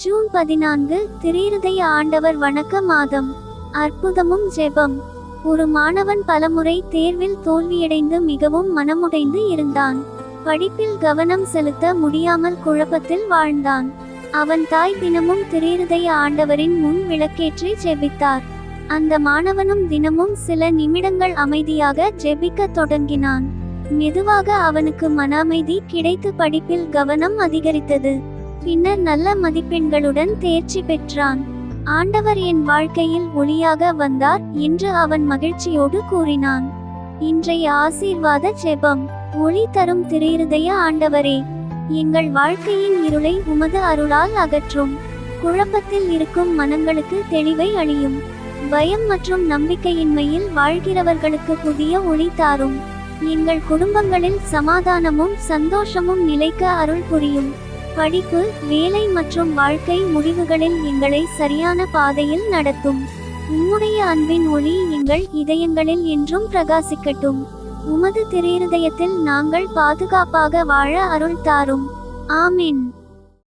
June 14 திரிருதய ஆண்டவர் வணக்க மாதம். அற்புதமும் ஜெபம். ஒரு மாணவன் பலமுறை தேர்வில் தோல்வியடைந்து மிகவும் மனமுடைந்து இருந்தான். படிப்பில் கவனம் செலுத்த முடியாமல் குழப்பத்தில் வாழ்ந்தான். அவன் தாய் தினமும் திரிருதய ஆண்டவரின் முன் விளக்கேற்றி ஜெபித்தார். அந்த மாணவனும் தினமும் சில நிமிடங்கள் அமைதியாக ஜெபிக்கத் தொடங்கினான். மெதுவாக அவனுக்கு மன அமைதி கிடைத்து படிப்பில் கவனம் அதிகரித்தது. பின்னர் நல்ல மதிப்பெண்களுடன் தேர்ச்சி பெற்றான். ஆண்டவர் என் வாழ்க்கையில் ஒளியாக வந்தார் என்று அவன் மகிழ்ச்சியோடு கூறினான். இன்றைய ஆசீர்வாத ஜெபம். ஒளி தரும் திரிருதய ஆண்டவரே, எங்கள் வாழ்க்கையின் இருளை உமது அருளால் அகற்றும். குழப்பத்தில் இருக்கும் மனங்களுக்கு தெளிவை அளியும். பயம் மற்றும் நம்பிக்கையின்மையில் வாழ்கிறவர்களுக்கு புதிய ஒளி தாரும். எங்கள் குடும்பங்களில் சமாதானமும் சந்தோஷமும் நிலைக்க அருள் புரியும். படிப்பு, வேலை மற்றும் வாழ்க்கை முடிவுகளில் எங்களை சரியான பாதையில் நடத்தும். உம்முடைய அன்பின் ஒளி எங்கள் இதயங்களில் என்றும் பிரகாசிக்கட்டும். உமது திரிருதயத்தில் நாங்கள் பாதுகாப்பாக வாழ அருள் தாரும். ஆமென்.